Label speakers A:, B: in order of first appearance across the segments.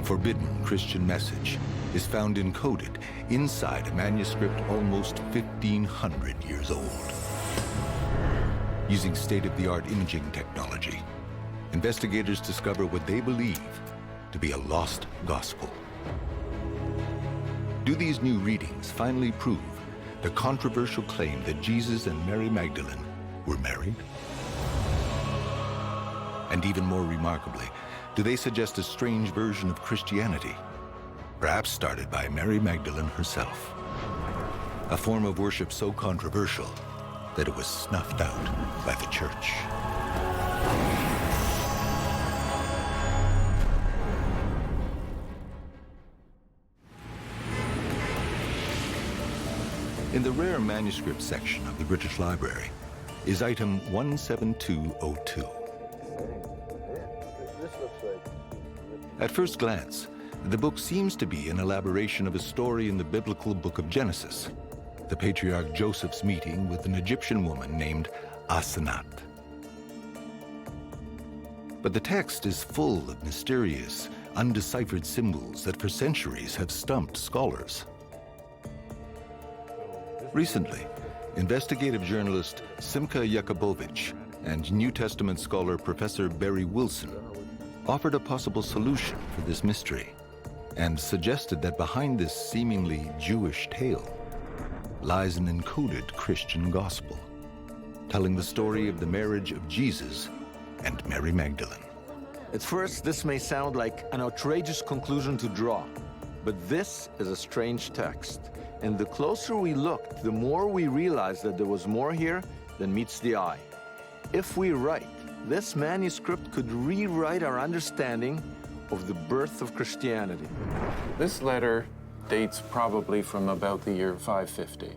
A: forbidden Christian message is found encoded inside a manuscript almost 1,500 years old. Using state-of-the-art imaging technology, investigators discover what they believe to be a lost gospel. Do these new readings finally prove the controversial claim that Jesus and Mary Magdalene were married? And even more remarkably, do they suggest a strange version of Christianity, perhaps started by Mary Magdalene herself? A form of worship so controversial that it was snuffed out by the church. In the rare manuscript section of the British Library is item 17202. At first glance, the book seems to be an elaboration of a story in the biblical book of Genesis, the patriarch Joseph's meeting with an Egyptian woman named Asenath. But the text is full of mysterious, undeciphered symbols that for centuries have stumped scholars. Recently, investigative journalist Simka Jakubowicz and New Testament scholar Professor Barry Wilson offered a possible solution for this mystery and suggested that behind this seemingly Jewish tale lies an encoded Christian gospel, telling the story of the marriage of Jesus and Mary Magdalene.
B: At first, this may sound like an outrageous conclusion to draw, but this is a strange text. And the closer we looked, the more we realized that there was more here than meets the eye. If we write, this manuscript could rewrite our understanding of the birth of Christianity.
C: This letter dates probably from about the year 550.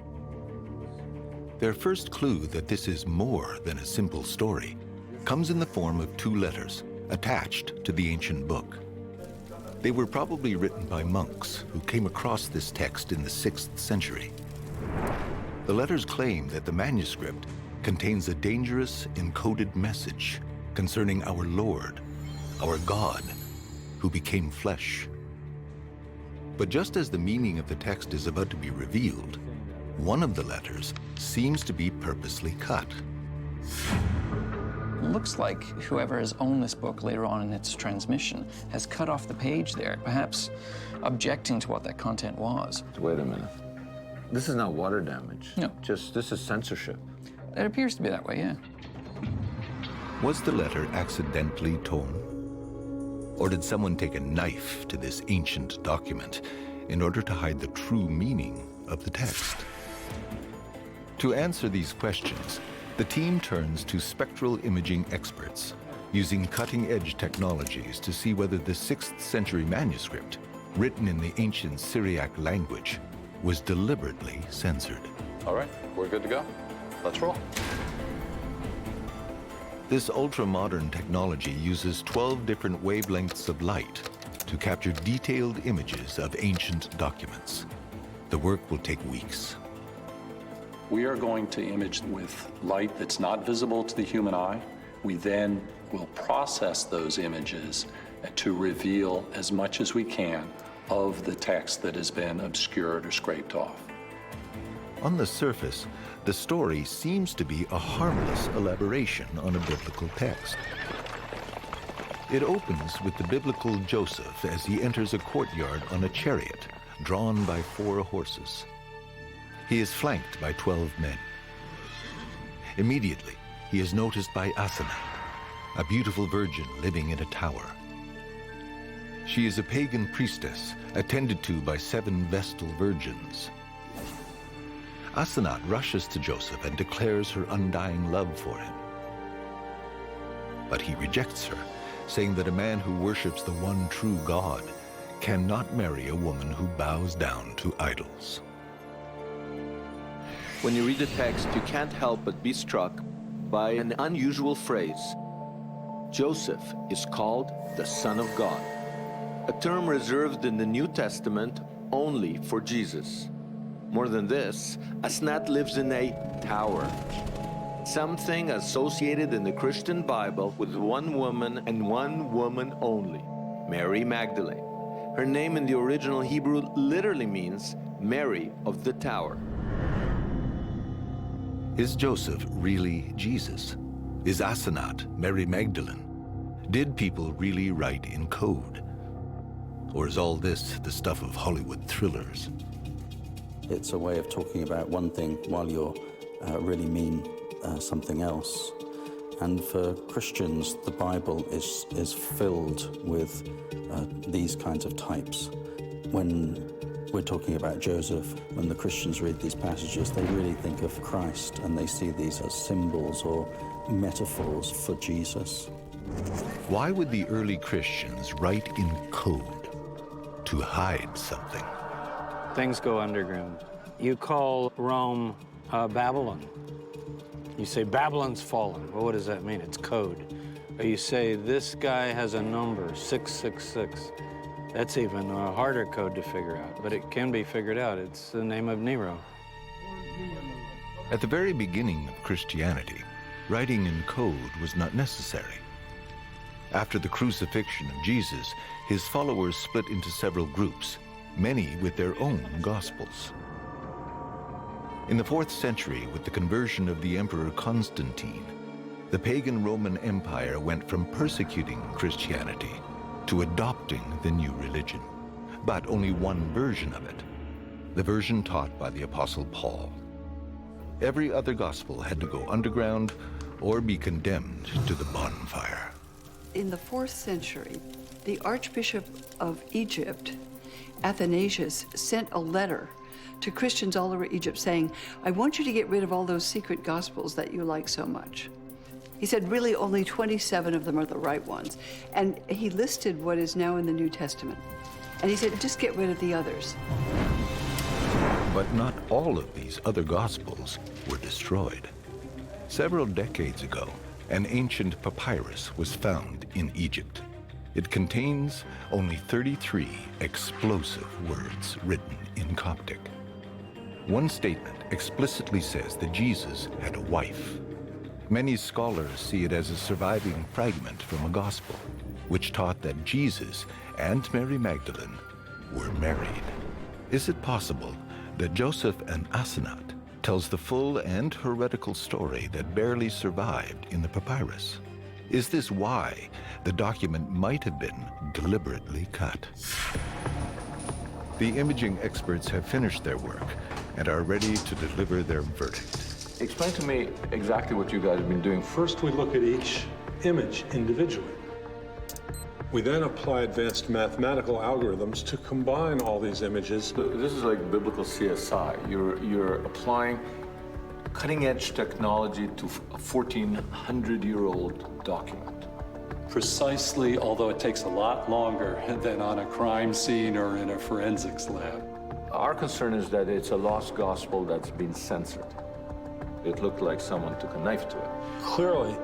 A: Their first clue that this is more than a simple story comes in the form of two letters attached to the ancient book. They were probably written by monks who came across this text in the 6th century. The letters claim that the manuscript contains a dangerous encoded message concerning our Lord, our God, who became flesh. But just as the meaning of the text is about to be revealed, one of the letters seems to be purposely cut.
D: Looks like whoever has owned this book later on in its transmission has cut off the page there, perhaps objecting to what that content was.
C: Wait a minute. This is not water damage.
D: No.
C: This is censorship.
D: It appears to be that way, yeah.
A: Was the letter accidentally torn? Or did someone take a knife to this ancient document in order to hide the true meaning of the text? To answer these questions, the team turns to spectral imaging experts, using cutting-edge technologies to see whether the 6th century manuscript, written in the ancient Syriac language, was deliberately censored.
E: All right, we're good to go. Let's roll.
A: This ultra-modern technology uses 12 different wavelengths of light to capture detailed images of ancient documents. The work will take weeks.
E: We are going to image with light that's not visible to the human eye. We then will process those images to reveal as much as we can of the text that has been obscured or scraped off.
A: On the surface, the story seems to be a harmless elaboration on a biblical text. It opens with the biblical Joseph as he enters a courtyard on a chariot drawn by 4 horses. He is flanked by 12 men. Immediately, he is noticed by Asenath, a beautiful virgin living in a tower. She is a pagan priestess attended to by 7 Vestal virgins. Asenath rushes to Joseph and declares her undying love for him. But he rejects her, saying that a man who worships the one true God cannot marry a woman who bows down to idols.
B: When you read the text, you can't help but be struck by an unusual phrase. Joseph is called the Son of God, a term reserved in the New Testament only for Jesus. More than this, Asenath lives in a tower, something associated in the Christian Bible with one woman and one woman only, Mary Magdalene. Her name in the original Hebrew literally means Mary of the Tower.
A: Is Joseph really Jesus? Is Asenath Mary Magdalene? Did people really write in code? Or is all this the stuff of Hollywood thrillers?
F: It's a way of talking about one thing while you're really mean something else. And for Christians, the Bible is filled with these kinds of types. When we're talking about Joseph, when the Christians read these passages, they really think of Christ, and they see these as symbols or metaphors for Jesus.
A: Why would the early Christians write in code? To hide something.
G: Things go underground. You call Rome Babylon. You say Babylon's fallen. Well, what does that mean? It's code. Or you say this guy has a number, 666. That's even a harder code to figure out, but it can be figured out. It's the name of Nero.
A: At the very beginning of Christianity, writing in code was not necessary. After the crucifixion of Jesus, his followers split into several groups, many with their own gospels. In the 4th century, with the conversion of the Emperor Constantine, the pagan Roman Empire went from persecuting Christianity to adopting the new religion, but only one version of it, the version taught by the Apostle Paul. Every other gospel had to go underground or be condemned to the bonfire.
H: In the 4th century, the Archbishop of Egypt, Athanasius, sent a letter to Christians all over Egypt saying, I want you to get rid of all those secret gospels that you like so much. He said really only 27 of them are the right ones. And he listed what is now in the New Testament. And he said, just get rid of the others.
A: But not all of these other gospels were destroyed. Several decades ago, an ancient papyrus was found in Egypt. It contains only 33 explosive words written in Coptic. One statement explicitly says that Jesus had a wife. Many scholars see it as a surviving fragment from a gospel, which taught that Jesus and Mary Magdalene were married. Is it possible that Joseph and Asenath tells the full and heretical story that barely survived in the papyrus? Is this why the document might have been deliberately cut? The imaging experts have finished their work and are ready to deliver their verdict.
B: Explain to me exactly what you guys have been doing.
I: First, we look at each image individually. We then apply advanced mathematical algorithms to combine all these images.
B: This is like biblical CSI. You're applying cutting-edge technology to a 1,400-year-old document.
E: Precisely, although it takes a lot longer than on a crime scene or in a forensics lab.
B: Our concern is that it's a lost gospel that's been censored. It looked like someone took a knife to it.
I: Clearly,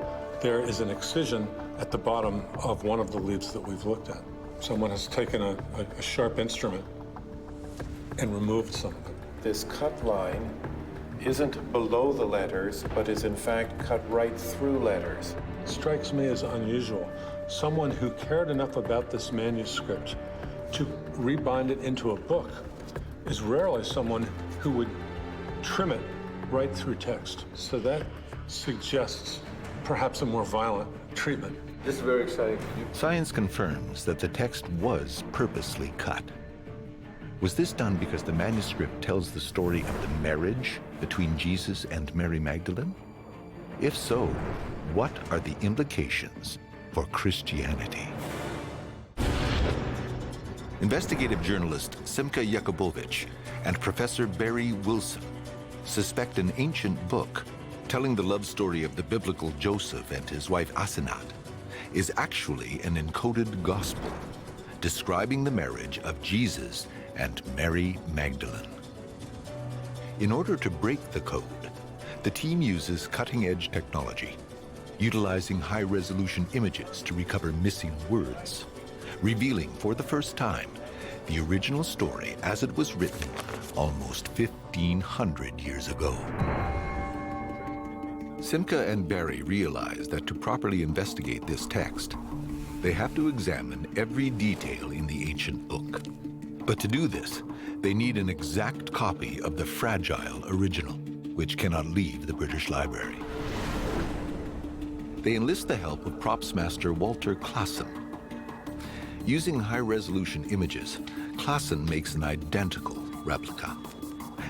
I: there is an excision at the bottom of one of the leaves that we've looked at. Someone has taken a sharp instrument and removed something.
C: This cut line isn't below the letters, but is in fact cut right through letters.
I: It strikes me as unusual. Someone who cared enough about this manuscript to rebind it into a book is rarely someone who would trim it right through text. So that suggests perhaps a more violent treatment.
B: This is very exciting.
A: Science confirms that the text was purposely cut. Was this done because the manuscript tells the story of the marriage between Jesus and Mary Magdalene? If so, what are the implications for Christianity? Investigative journalist Simka Yakubovich and Professor Barry Wilson suspect an ancient book telling the love story of the biblical Joseph and his wife Asenath is actually an encoded gospel describing the marriage of Jesus and Mary Magdalene. In order to break the code, the team uses cutting-edge technology, utilizing high-resolution images to recover missing words, revealing for the first time the original story as it was written almost 1,500 years ago. Simka and Barry realized that to properly investigate this text, they have to examine every detail in the ancient book. But to do this, they need an exact copy of the fragile original, which cannot leave the British Library. They enlist the help of props master Walter Classen. Using high-resolution images, Classen makes an identical replica.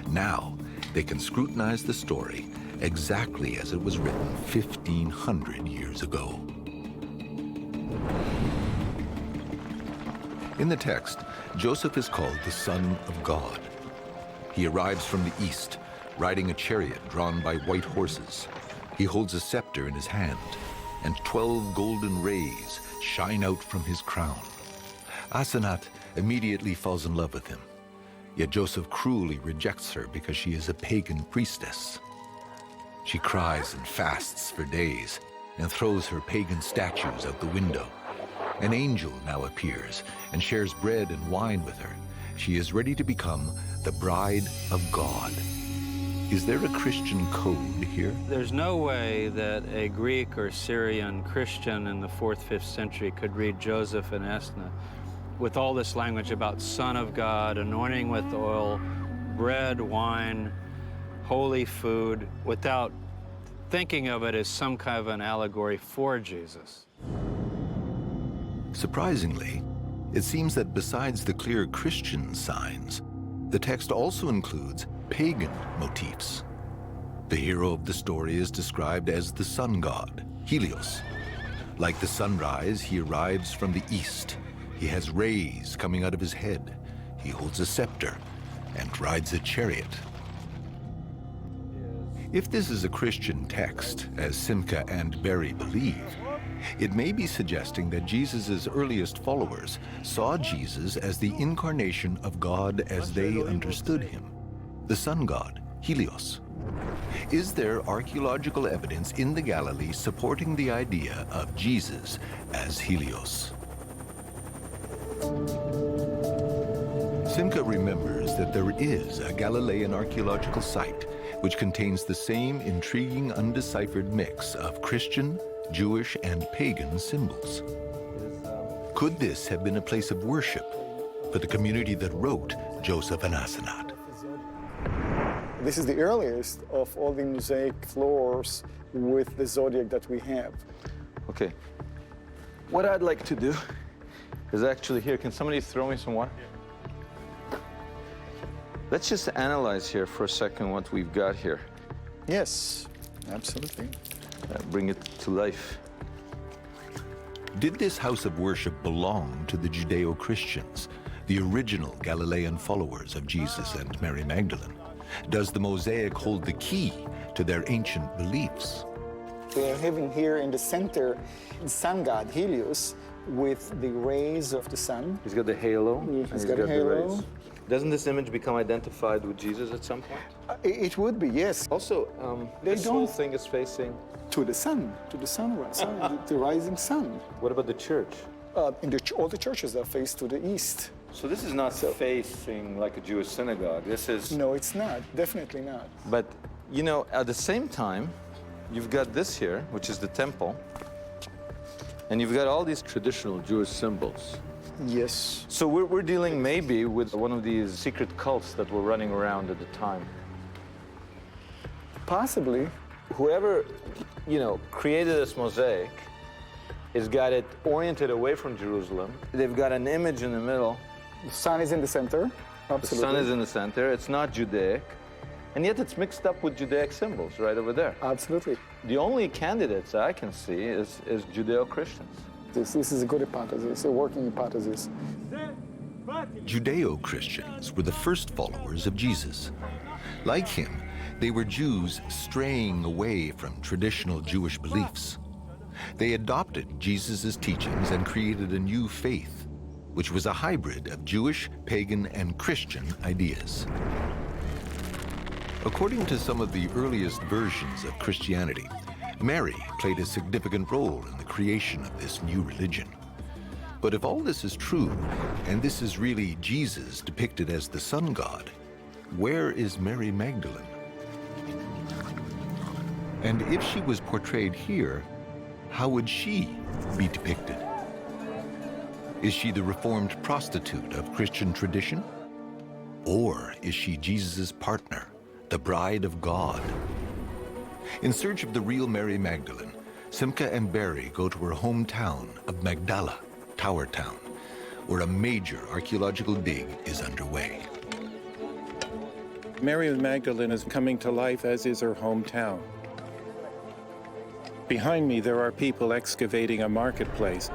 A: Now, they can scrutinize the story exactly as it was written 1,500 years ago. In the text, Joseph is called the Son of God. He arrives from the east, riding a chariot drawn by white horses. He holds a scepter in his hand, and 12 golden rays shine out from his crown. Asenath immediately falls in love with him, yet Joseph cruelly rejects her because she is a pagan priestess. She cries and fasts for days and throws her pagan statues out the window. An angel now appears and shares bread and wine with her. She is ready to become the bride of God. Is there a Christian code here?
G: There's no way that a Greek or Syrian Christian in the 4th, 5th century could read Joseph and Asenath with all this language about Son of God, anointing with oil, bread, wine, holy food, without thinking of it as some kind of an allegory for Jesus.
A: Surprisingly, it seems that besides the clear Christian signs, the text also includes pagan motifs. The hero of the story is described as the sun god, Helios. Like the sunrise, he arrives from the east. He has rays coming out of his head. He holds a scepter and rides a chariot. If this is a Christian text, as Simca and Berry believe, it may be suggesting that Jesus' earliest followers saw Jesus as the incarnation of God as they understood him, the sun god, Helios. Is there archaeological evidence in the Galilee supporting the idea of Jesus as Helios? Simca remembers that there is a Galilean archaeological site which contains the same intriguing, undeciphered mix of Christian, Jewish, and pagan symbols. Could this have been a place of worship for the community that wrote Joseph and Asenath?
J: This is the earliest of all the mosaic floors with the zodiac that we have.
B: Okay. What I'd like to do is actually here, can somebody throw me some water? Let's just analyze here for a second what we've got here.
J: Yes, absolutely.
B: Bring it to life.
A: Did this house of worship belong to the Judeo-Christians, the original Galilean followers of Jesus and Mary Magdalene? Does the mosaic hold the key to their ancient beliefs?
J: We are having here in the center the sun god, Helios, with the rays of the sun.
B: He's got the halo.
J: Yeah, he's got a halo.
B: The rays. Doesn't this image become identified with Jesus at some point?
J: It would be, yes.
B: Also, this whole thing is facing...
J: To the sun, the rising sun.
B: What about the church?
J: All the churches are faced to the east.
B: So this is not facing like a Jewish synagogue. This is...
J: No, it's not. Definitely not.
B: But, you know, at the same time, you've got this here, which is the temple, and you've got all these traditional Jewish symbols.
J: Yes.
B: So we're dealing maybe with one of these secret cults that were running around at the time.
J: Possibly.
B: Whoever, you know, created this mosaic has got it oriented away from Jerusalem. They've got an image in the middle.
J: The sun is in the center. Absolutely.
B: The sun is in the center. It's not Judaic. And yet it's mixed up with Judaic symbols right over there.
J: Absolutely.
B: The only candidates I can see is Judeo-Christians.
J: This is a good hypothesis, a working hypothesis.
A: Judeo-Christians were the first followers of Jesus. Like him, they were Jews straying away from traditional Jewish beliefs. They adopted Jesus' teachings and created a new faith, which was a hybrid of Jewish, pagan, and Christian ideas. According to some of the earliest versions of Christianity, Mary played a significant role in the creation of this new religion. But if all this is true, and this is really Jesus depicted as the sun god, where is Mary Magdalene? And if she was portrayed here, how would she be depicted? Is she the reformed prostitute of Christian tradition? Or is she Jesus' partner, the bride of God? In search of the real Mary Magdalene, Simca and Barry go to her hometown of Magdala, Tower Town, where a major archaeological dig is underway.
C: Mary Magdalene is coming to life, as is her hometown. Behind me, there are people excavating a marketplace.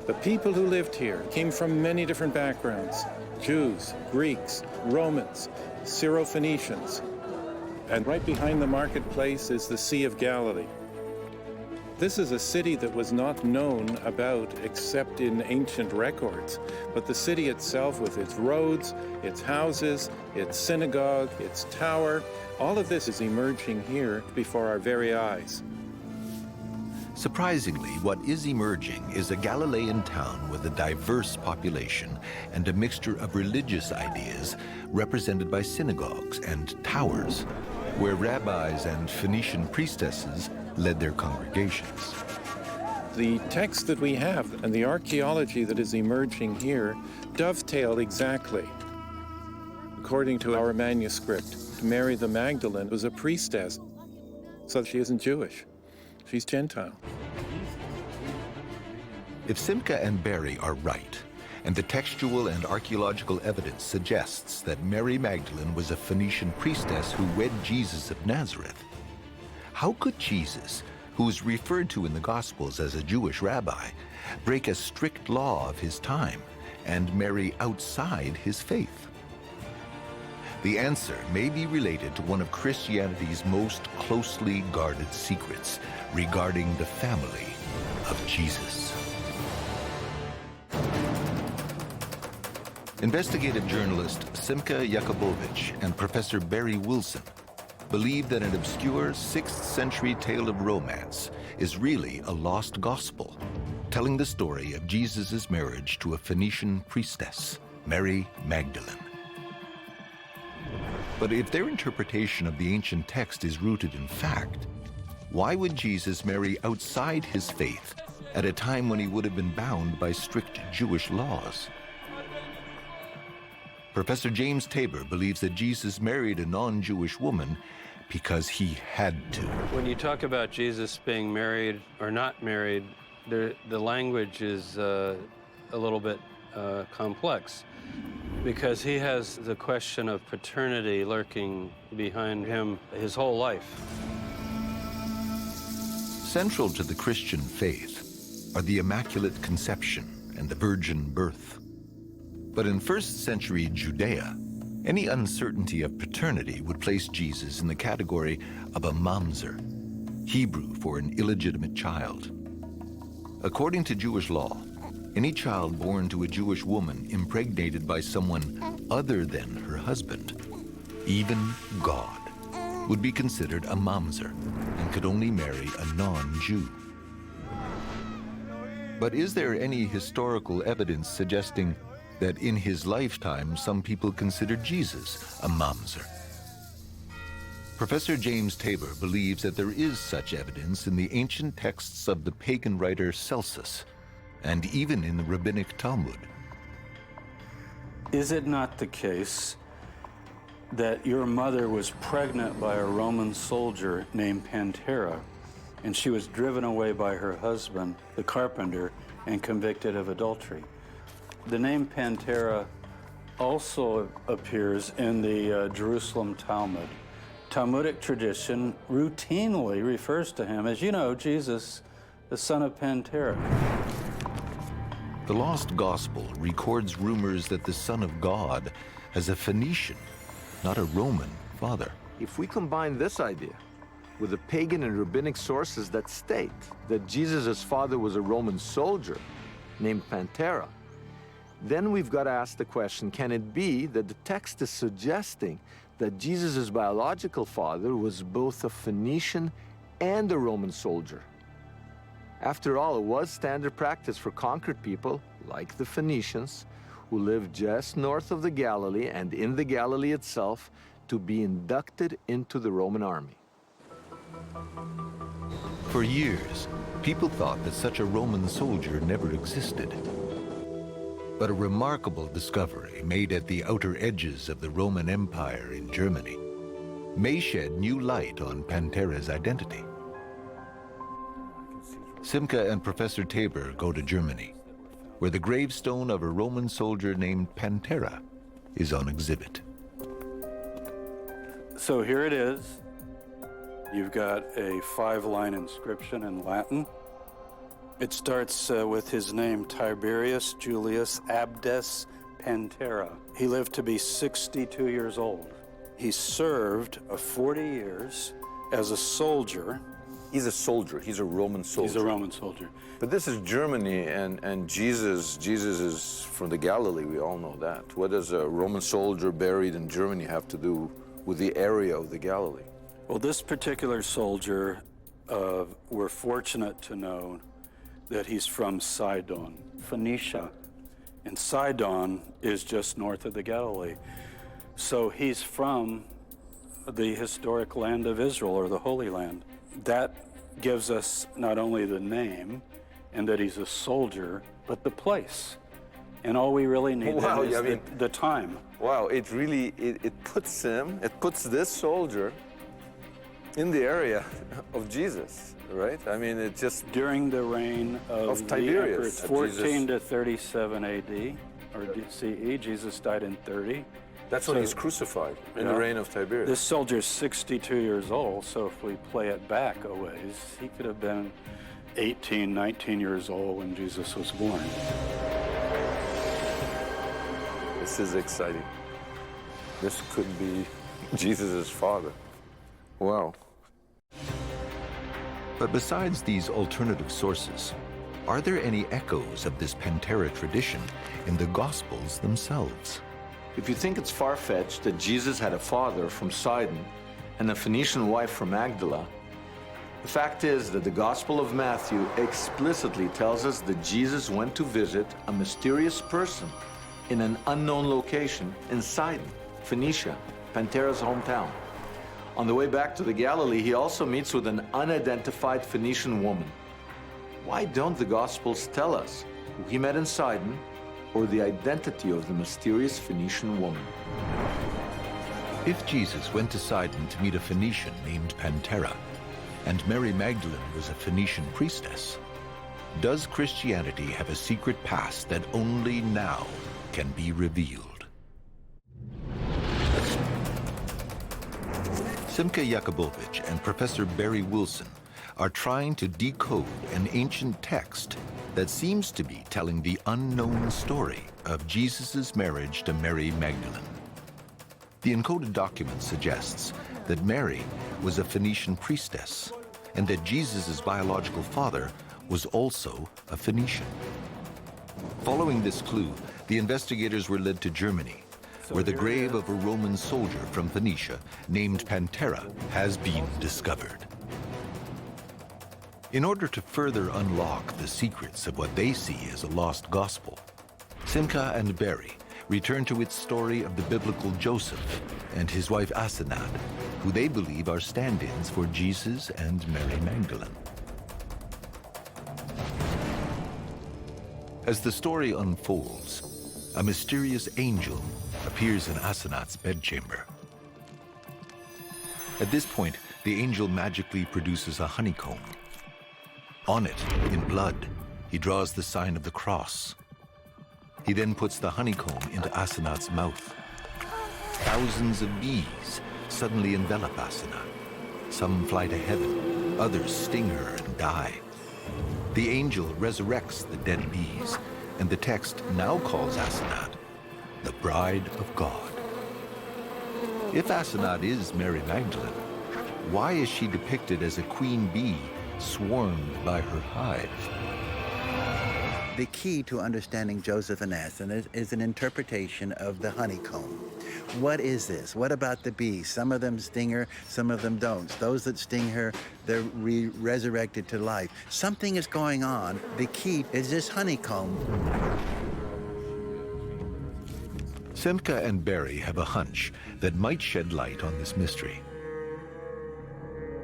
C: The people who lived here came from many different backgrounds: Jews, Greeks, Romans, Syro-Phoenicians. And right behind the marketplace is the Sea of Galilee. This is a city that was not known about except in ancient records, but the city itself, with its roads, its houses, its synagogue, its tower, all of this is emerging here before our very eyes.
A: Surprisingly, what is emerging is a Galilean town with a diverse population and a mixture of religious ideas represented by synagogues and towers, where rabbis and Phoenician priestesses led their congregations.
C: The text that we have and the archaeology that is emerging here dovetail exactly. According to our manuscript, Mary the Magdalene was a priestess, so she isn't Jewish. She's Gentile.
A: If Simca and Barry are right, and the textual and archaeological evidence suggests that Mary Magdalene was a Phoenician priestess who wed Jesus of Nazareth, how could Jesus, who is referred to in the Gospels as a Jewish rabbi, break a strict law of his time and marry outside his faith? The answer may be related to one of Christianity's most closely guarded secrets regarding the family of Jesus. Investigative journalist Simca Jakubowicz and Professor Barry Wilson believe that an obscure 6th century tale of romance is really a lost gospel, telling the story of Jesus' marriage to a Phoenician priestess, Mary Magdalene. But if their interpretation of the ancient text is rooted in fact, why would Jesus marry outside his faith at a time when he would have been bound by strict Jewish laws? Professor James Tabor believes that Jesus married a non-Jewish woman because he had to.
G: When you talk about Jesus being married or not married, the language is a little bit complex, because he has the question of paternity lurking behind him his whole life.
A: Central to the Christian faith are the Immaculate Conception and the virgin birth. But in 1st century Judea, any uncertainty of paternity would place Jesus in the category of a mamzer, Hebrew for an illegitimate child. According to Jewish law, any child born to a Jewish woman impregnated by someone other than her husband, even God, would be considered a mamzer and could only marry a non-Jew. But is there any historical evidence suggesting that in his lifetime some people considered Jesus a mamzer? Professor James Tabor believes that there is such evidence in the ancient texts of the pagan writer Celsus, and even in the rabbinic Talmud.
G: Is it not the case that your mother was pregnant by a Roman soldier named Pantera, and she was driven away by her husband, the carpenter, and convicted of adultery? The name Pantera also appears in the Jerusalem Talmud. Talmudic tradition routinely refers to him as, you know, Jesus, the son of Pantera.
A: The Lost Gospel records rumors that the Son of God has a Phoenician, not a Roman, father.
B: If we combine this idea with the pagan and rabbinic sources that state that Jesus' father was a Roman soldier named Pantera, then we've got to ask the question, can it be that the text is suggesting that Jesus' biological father was both a Phoenician and a Roman soldier? After all, it was standard practice for conquered people, like the Phoenicians, who lived just north of the Galilee and in the Galilee itself, to be inducted into the Roman army.
A: For years, people thought that such a Roman soldier never existed. But a remarkable discovery made at the outer edges of the Roman Empire in Germany may shed new light on Pantera's identity. Simca and Professor Tabor go to Germany, where the gravestone of a Roman soldier named Pantera is on exhibit.
C: So here it is. You've got a 5-line inscription in Latin. It starts with his name, Tiberius Julius Abdes Pantera. He lived to be 62 years old. He served 40 years as a soldier.
K: He's a soldier. He's a Roman soldier.
C: He's a Roman soldier.
K: But this is Germany, and Jesus is from the Galilee. We all know that. What does a Roman soldier buried in Germany have to do with the area of the Galilee?
C: Well, this particular soldier, we're fortunate to know that he's from Sidon, Phoenicia. And Sidon is just north of the Galilee. So he's from the historic land of Israel, or the Holy Land. That gives us not only the name and that he's a soldier, but the place. And all we really need is the time.
K: Wow, it really, it puts this soldier in the area of Jesus, right? I mean, it just...
C: During the reign of
K: Tiberius.
C: The emperor, 14 to 37 AD, or CE, Jesus died in 30.
K: That's when he's crucified, in the reign of Tiberius.
C: This soldier's 62 years old, so if we play it back a ways, he could have been 18, 19 years old when Jesus was born.
K: This is exciting. This could be Jesus' father. Wow.
A: But besides these alternative sources, are there any echoes of this Pantera tradition in the Gospels themselves?
B: If you think it's far-fetched that Jesus had a father from Sidon and a Phoenician wife from Magdala, the fact is that the Gospel of Matthew explicitly tells us that Jesus went to visit a mysterious person in an unknown location in Sidon, Phoenicia, Pantera's hometown. On the way back to the Galilee, he also meets with an unidentified Phoenician woman. Why don't the Gospels tell us who he met in Sidon or the identity of the mysterious Phoenician woman?
A: If Jesus went to Sidon to meet a Phoenician named Pantera, and Mary Magdalene was a Phoenician priestess, does Christianity have a secret past that only now can be revealed? Simca Jakubowicz and Professor Barry Wilson are trying to decode an ancient text that seems to be telling the unknown story of Jesus' marriage to Mary Magdalene. The encoded document suggests that Mary was a Phoenician priestess and that Jesus' biological father was also a Phoenician. Following this clue, the investigators were led to Germany, where the grave of a Roman soldier from Phoenicia named Pantera has been discovered. In order to further unlock the secrets of what they see as a lost gospel, Simca and Barry return to its story of the biblical Joseph and his wife Asenath, who they believe are stand-ins for Jesus and Mary Magdalene. As the story unfolds, a mysterious angel appears in Asenath's bedchamber. At this point, the angel magically produces a honeycomb. On it, in blood, he draws the sign of the cross. He then puts the honeycomb into Asenath's mouth. Thousands of bees suddenly envelop Asenath. Some fly to heaven, others sting her and die. The angel resurrects the dead bees, and the text now calls Asenath the bride of God. If Asenath is Mary Magdalene, why is she depicted as a queen bee swarmed by her hive?
L: The key to understanding Joseph and Asenath is an interpretation of the honeycomb. What is this? What about the bees? Some of them sting her, some of them don't. Those that sting her, they're resurrected to life. Something is going on. The key is this honeycomb.
A: Simca and Barry have a hunch that might shed light on this mystery.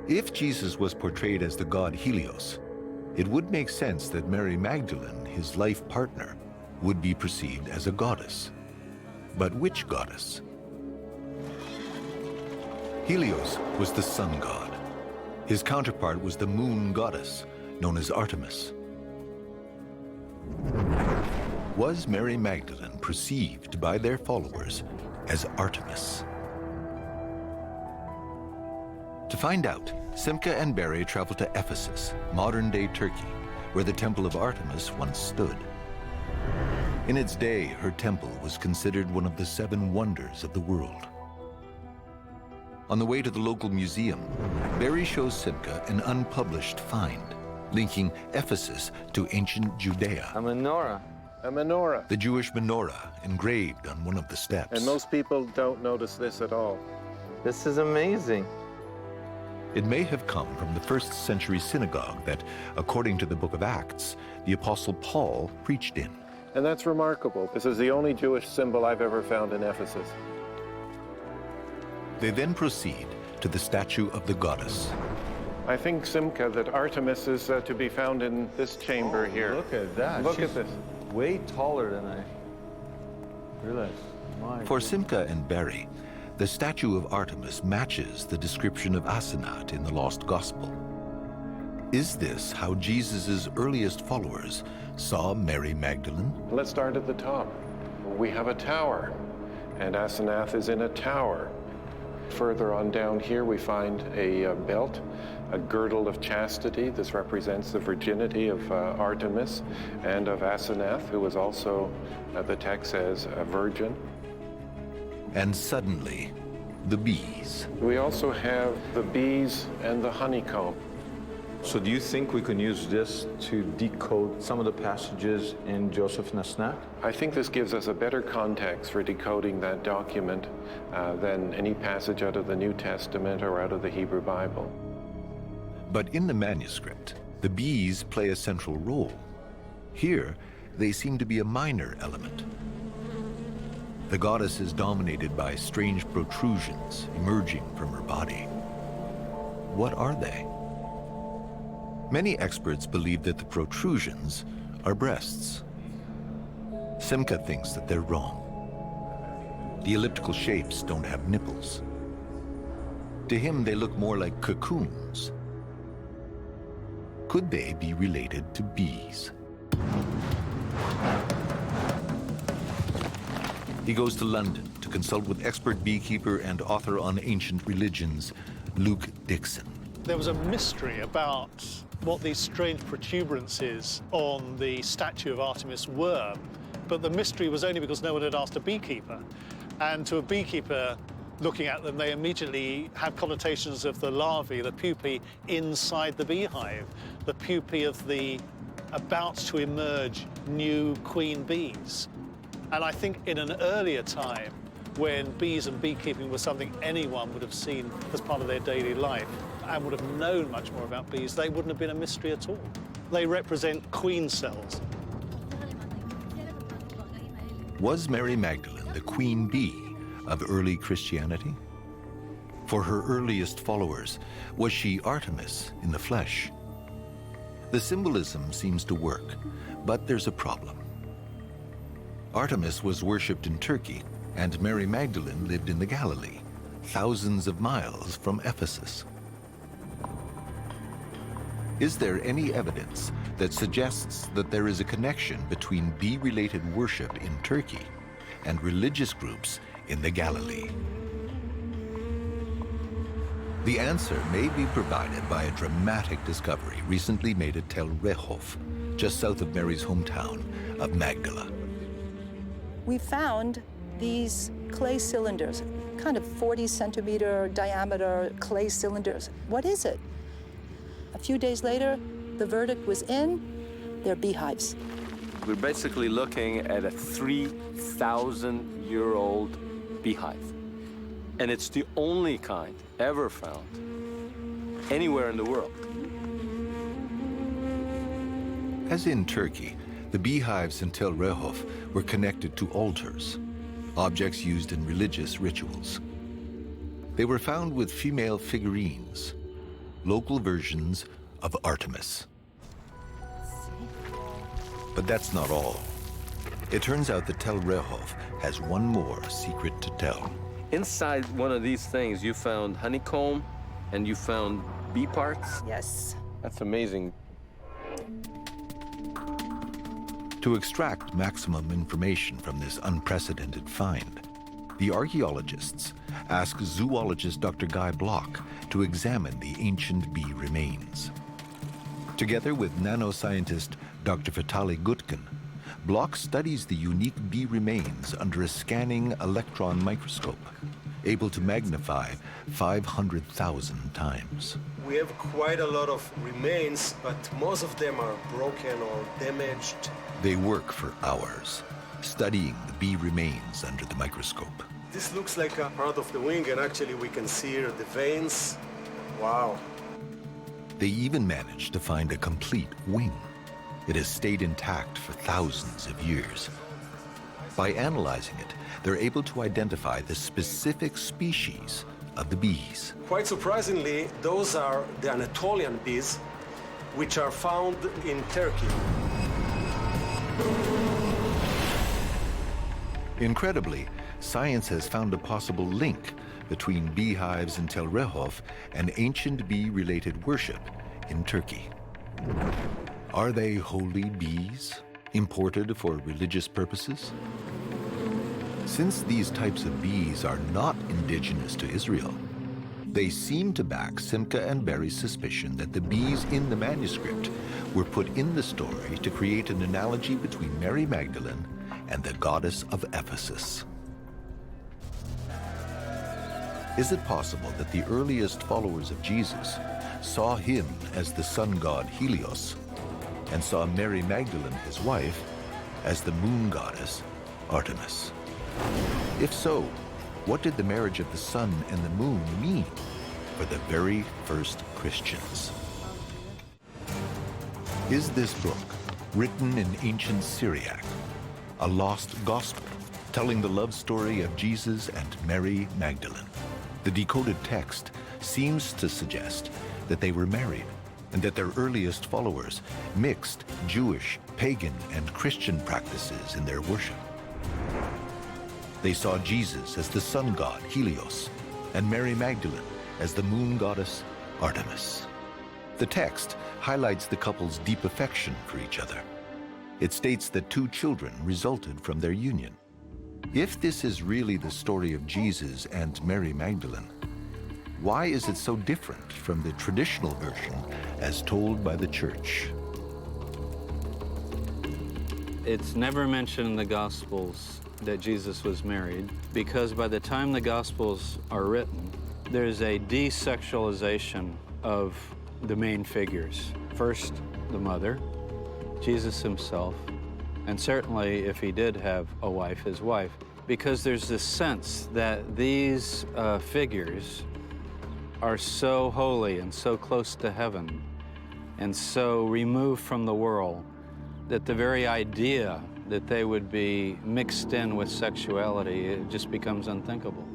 A: If Jesus was portrayed as the god Helios, it would make sense that Mary Magdalene, his life partner, would be perceived as a goddess. But which goddess? Helios was the sun god. His counterpart was the moon goddess, known as Artemis. Was Mary Magdalene perceived by their followers as Artemis? To find out, Simca and Barry traveled to Ephesus, modern-day Turkey, where the Temple of Artemis once stood. In its day, her temple was considered one of the 7 wonders of the world. On the way to the local museum, Barry shows Simca an unpublished find, linking Ephesus to ancient Judea.
B: A menorah.
C: A menorah.
A: The Jewish menorah engraved on one of the steps.
C: And most people don't notice this at all.
B: This is amazing.
A: It may have come from the 1st century synagogue that, according to the book of Acts, the Apostle Paul preached in.
C: And that's remarkable. This is the only Jewish symbol I've ever found in Ephesus.
A: They then proceed to the statue of the goddess.
C: I think, Simca, that Artemis is to be found in this chamber here.
B: Look at that.
C: Look
B: She's
C: at this.
B: Way taller than I realized.
A: For Simca and Barry, the statue of Artemis matches the description of Asenath in the Lost Gospel. Is this how Jesus' earliest followers saw Mary Magdalene?
C: Let's start at the top. We have a tower, and Asenath is in a tower. Further on down here, we find a belt, a girdle of chastity. This represents the virginity of Artemis and of Asenath, who was also, the text says, a virgin.
A: And suddenly, the bees.
C: We also have the bees and the honeycomb.
B: So do you think we can use this to decode some of the passages in Joseph Nasnat?
C: I think this gives us a better context for decoding that document than any passage out of the New Testament or out of the Hebrew Bible.
A: But in the manuscript, the bees play a central role. Here, they seem to be a minor element. The goddess is dominated by strange protrusions emerging from her body. What are they? Many experts believe that the protrusions are breasts. Simca thinks that they're wrong. The elliptical shapes don't have nipples. To him, they look more like cocoons. Could they be related to bees? He goes to London to consult with expert beekeeper and author on ancient religions, Luke Dixon.
M: There was a mystery about what these strange protuberances on the statue of Artemis were, but the mystery was only because no one had asked a beekeeper. And to a beekeeper looking at them, they immediately had connotations of the larvae, the pupae inside the beehive, the pupae of the about to emerge new queen bees. And I think in an earlier time, when bees and beekeeping was something anyone would have seen as part of their daily life and would have known much more about bees, they wouldn't have been a mystery at all. They represent queen cells.
A: Was Mary Magdalene the queen bee of early Christianity? For her earliest followers, was she Artemis in the flesh? The symbolism seems to work, but there's a problem. Artemis was worshipped in Turkey, and Mary Magdalene lived in the Galilee, thousands of miles from Ephesus. Is there any evidence that suggests that there is a connection between bee-related worship in Turkey and religious groups in the Galilee? The answer may be provided by a dramatic discovery recently made at Tel Rehov, just south of Mary's hometown of Magdala.
N: We found these clay cylinders, kind of 40-centimeter diameter clay cylinders. What is it? A few days later, the verdict was in. They're beehives.
B: We're basically looking at a 3,000-year-old beehive. And it's the only kind ever found anywhere in the world.
A: As in Turkey, the beehives in Tel Rehov were connected to altars, objects used in religious rituals. They were found with female figurines. local versions of Artemis. But that's not all. It turns out that Tel Rehov has one more secret to tell.
O: Inside one of these things, you found honeycomb and you found bee parts?
N: Yes.
O: That's amazing.
A: To extract maximum information from this unprecedented find, the archaeologists ask zoologist Dr. Guy Block to examine the ancient bee remains. Together with nanoscientist Dr. Vitaly Gutkin, Block studies the unique bee remains under a scanning electron microscope, able to magnify 500,000 times.
P: We have quite a lot of remains, but most of them are broken or damaged.
A: They work for hours, studying the bee remains under the microscope.
P: This looks like a part of the wing, and actually we can see here the veins. Wow.
A: They even managed to find a complete wing. It has stayed intact for thousands of years. By analyzing it, they're able to identify the specific species of the bees.
P: Quite surprisingly, those are the Anatolian bees, which are found in Turkey.
A: Incredibly, science has found a possible link between beehives in Tel Rehov and ancient bee-related worship in Turkey. Are they holy bees, imported for religious purposes? Since these types of bees are not indigenous to Israel, they seem to back Simca and Barry's suspicion that the bees in the manuscript were put in the story to create an analogy between Mary Magdalene and the goddess of Ephesus. Is it possible that the earliest followers of Jesus saw him as the sun god Helios and saw Mary Magdalene, his wife, as the moon goddess Artemis? If so, what did the marriage of the sun and the moon mean for the very first Christians? Is this book, written in ancient Syriac, a lost gospel telling the love story of Jesus and Mary Magdalene? The decoded text seems to suggest that they were married and that their earliest followers mixed Jewish, pagan, and Christian practices in their worship. They saw Jesus as the sun god Helios and Mary Magdalene as the moon goddess Artemis. The text highlights the couple's deep affection for each other. It states that 2 children resulted from their union. If this is really the story of Jesus and Mary Magdalene, why is it so different from the traditional version as told by the church?
G: It's never mentioned in the Gospels that Jesus was married, because by the time the Gospels are written, there's a desexualization of the main figures. First, the mother, Jesus himself, and certainly if he did have a wife, his wife, because there's this sense that these figures are so holy and so close to heaven and so removed from the world that the very idea that they would be mixed in with sexuality, it just becomes unthinkable.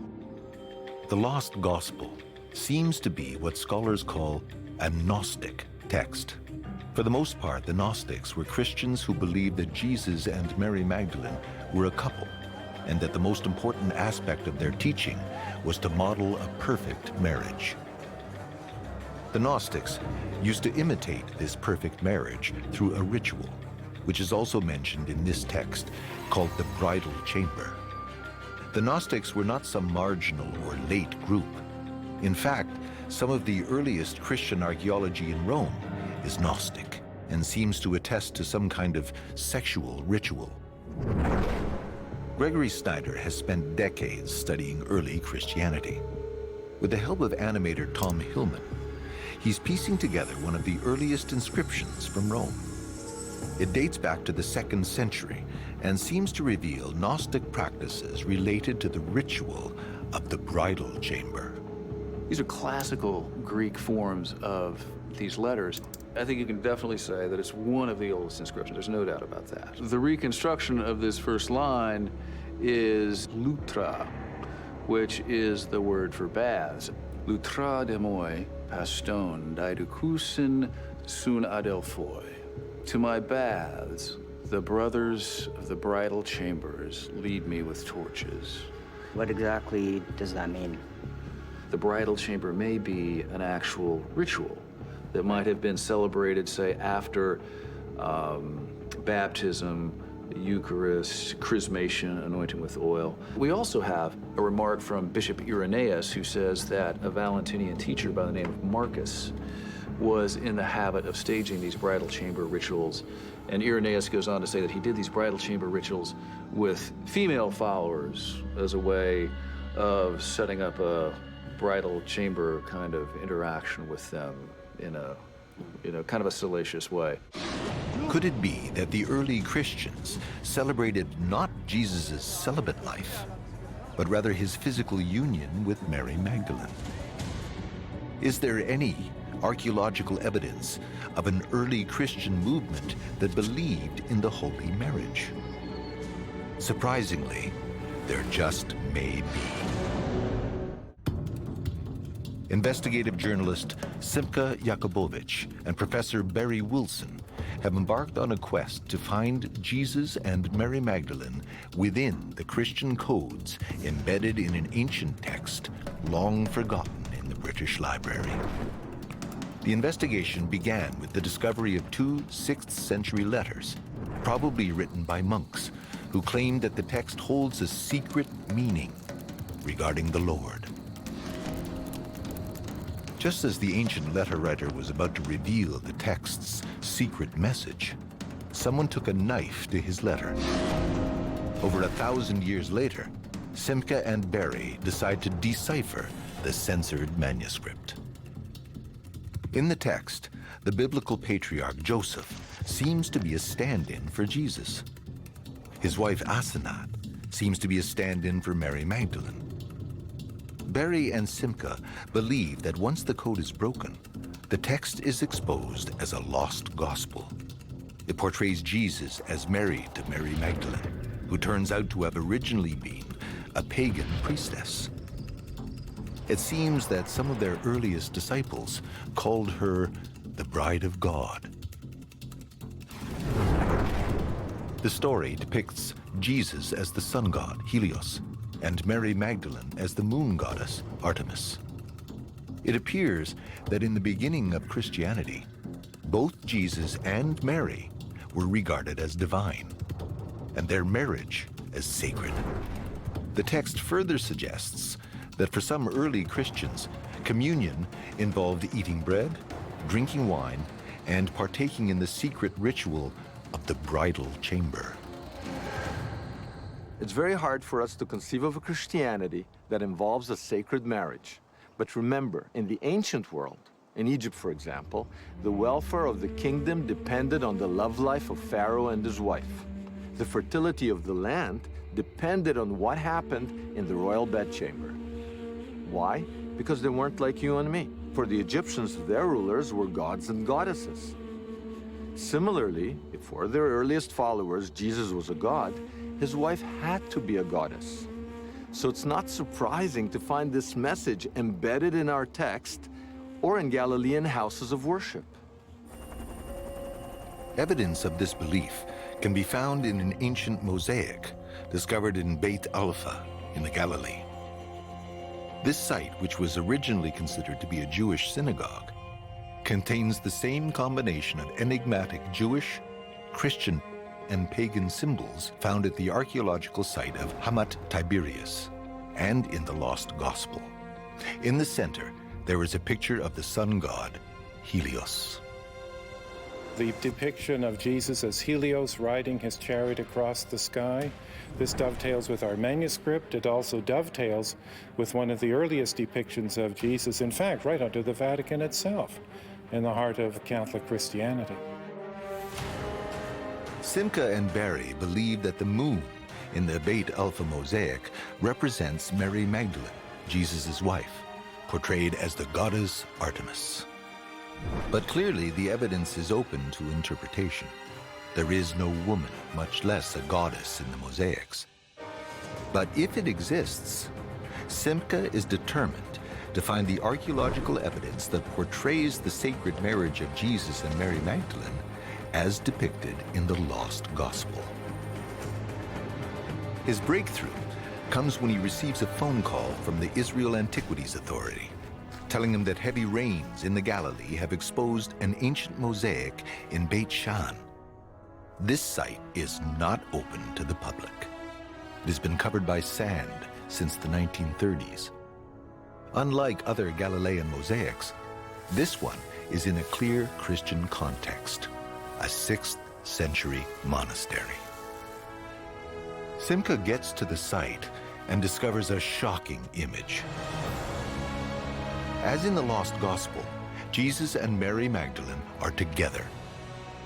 A: The lost gospel seems to be what scholars call a Gnostic text. For the most part, the Gnostics were Christians who believed that Jesus and Mary Magdalene were a couple, and that the most important aspect of their teaching was to model a perfect marriage. The Gnostics used to imitate this perfect marriage through a ritual, which is also mentioned in this text, called the bridal chamber. The Gnostics were not some marginal or late group. In fact, some of the earliest Christian archaeology in Rome is Gnostic and seems to attest to some kind of sexual ritual. Gregory Snyder has spent decades studying early Christianity. With the help of animator Tom Hillman, he's piecing together one of the earliest inscriptions from Rome. It dates back to the 2nd century and seems to reveal Gnostic practices related to the ritual of the bridal chamber.
Q: These are classical Greek forms of these letters. I think you can definitely say that it's one of the oldest inscriptions. There's no doubt about that. The reconstruction of this first line is lutra, which is the word for baths. Lutra de moi, paston, diducusin sun adelphoi. To my baths, the brothers of the bridal chambers lead me with torches.
R: What exactly does that mean?
Q: The bridal chamber may be an actual ritual that might have been celebrated, say, after baptism, Eucharist, chrismation, anointing with oil. We also have a remark from Bishop Irenaeus, who says that a Valentinian teacher by the name of Marcus was in the habit of staging these bridal chamber rituals. And Irenaeus goes on to say that he did these bridal chamber rituals with female followers as a way of setting up a bridal chamber kind of interaction with them in a, kind of a salacious way.
A: Could it be that the early Christians celebrated not Jesus' celibate life, but rather his physical union with Mary Magdalene? Is there any archaeological evidence of an early Christian movement that believed in the holy marriage? Surprisingly, there just may be. Investigative journalist Simka Jakubowicz and Professor Barry Wilson have embarked on a quest to find Jesus and Mary Magdalene within the Christian codes embedded in an ancient text long forgotten in the British Library. The investigation began with the discovery of two 6th century letters, probably written by monks, who claimed that the text holds a secret meaning regarding the Lord. Just as the ancient letter writer was about to reveal the text's secret message, someone took a knife to his letter. Over 1,000 years later, Simka and Barry decide to decipher the censored manuscript. In the text, the biblical patriarch Joseph seems to be a stand-in for Jesus. His wife Asenath seems to be a stand-in for Mary Magdalene. Barry and Simka believe that once the code is broken, the text is exposed as a lost gospel. It portrays Jesus as married to Mary Magdalene, who turns out to have originally been a pagan priestess. It seems that some of their earliest disciples called her the Bride of God. The story depicts Jesus as the sun god, Helios, and Mary Magdalene as the moon goddess, Artemis. It appears that in the beginning of Christianity, both Jesus and Mary were regarded as divine, and their marriage as sacred. The text further suggests that for some early Christians, communion involved eating bread, drinking wine, and partaking in the secret ritual of the bridal chamber.
B: It's very hard for us to conceive of a Christianity that involves a sacred marriage. But remember, in the ancient world, in Egypt, for example, the welfare of the kingdom depended on the love life of Pharaoh and his wife. The fertility of the land depended on what happened in the royal bedchamber. Why? Because they weren't like you and me. For the Egyptians, their rulers were gods and goddesses. Similarly, if for their earliest followers Jesus was a god, his wife had to be a goddess. So it's not surprising to find this message embedded in our text or in Galilean houses of worship.
A: Evidence of this belief can be found in an ancient mosaic discovered in Beit Alpha in the Galilee. This site, which was originally considered to be a Jewish synagogue, contains the same combination of enigmatic Jewish, Christian, and pagan symbols found at the archaeological site of Hamat Tiberias and in the Lost Gospel. In the center, there is a picture of the sun god, Helios.
C: The depiction of Jesus as Helios riding his chariot across the sky, this dovetails with our manuscript. It also dovetails with one of the earliest depictions of Jesus, in fact, right under the Vatican itself, in the heart of Catholic Christianity.
A: Simka and Barry believe that the moon in the Beit Alpha mosaic represents Mary Magdalene, Jesus' wife, portrayed as the goddess Artemis. But clearly the evidence is open to interpretation. There is no woman, much less a goddess in the mosaics. But if it exists, Simka is determined to find the archaeological evidence that portrays the sacred marriage of Jesus and Mary Magdalene as depicted in the lost gospel. His breakthrough comes when he receives a phone call from the Israel Antiquities Authority, telling him that heavy rains in the Galilee have exposed an ancient mosaic in Beit Shan. This site is not open to the public. It has been covered by sand since the 1930s. Unlike other Galilean mosaics, this one is in a clear Christian context, a 6th century monastery. Simca gets to the site and discovers a shocking image. As in the Lost Gospel, Jesus and Mary Magdalene are together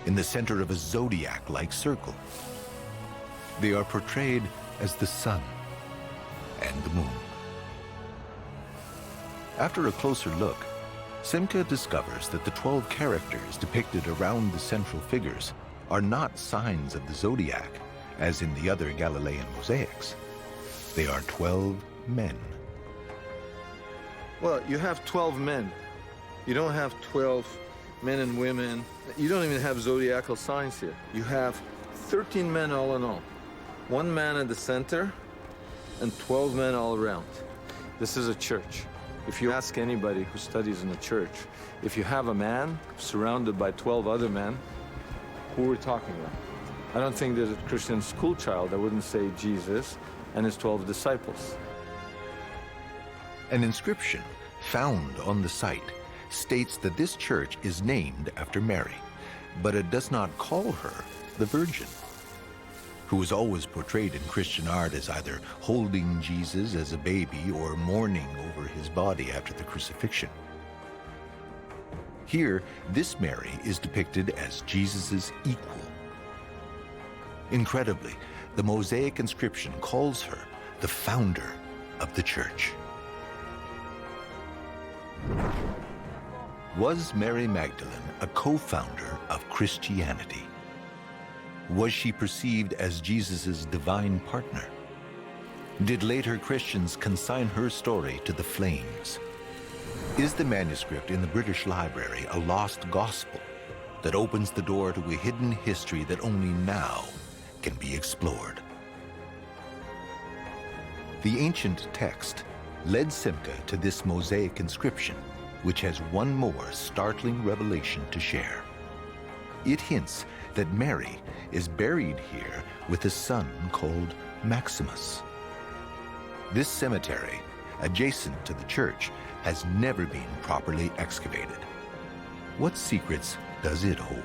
A: in the center of a zodiac-like circle. They are portrayed as the sun and the moon. After a closer look, Simca discovers that the 12 characters depicted around the central figures are not signs of the zodiac, as in the other Galilean mosaics. They are 12 men.
B: Well, you have 12 men. You don't have 12 men and women. You don't even have zodiacal signs here. You have 13 men all in all. 1 man at the center and 12 men all around. This is a church. If you ask anybody who studies in a church, if you have a man surrounded by 12 other men, who are we talking about? I don't think there's a Christian school child that wouldn't say Jesus and his 12 disciples.
A: An inscription found on the site states that this church is named after Mary, but it does not call her the Virgin, who was always portrayed in Christian art as either holding Jesus as a baby or mourning over his body after the crucifixion. Here, this Mary is depicted as Jesus' equal. Incredibly, the mosaic inscription calls her the founder of the church. Was Mary Magdalene a co-founder of Christianity? Was she perceived as Jesus' divine partner? Did later Christians consign her story to the flames? Is the manuscript in the British Library a lost gospel that opens the door to a hidden history that only now can be explored? The ancient text led Simca to this mosaic inscription, which has one more startling revelation to share. It hints that Mary is buried here with a son called Maximus. This cemetery, adjacent to the church, has never been properly excavated. What secrets does it hold?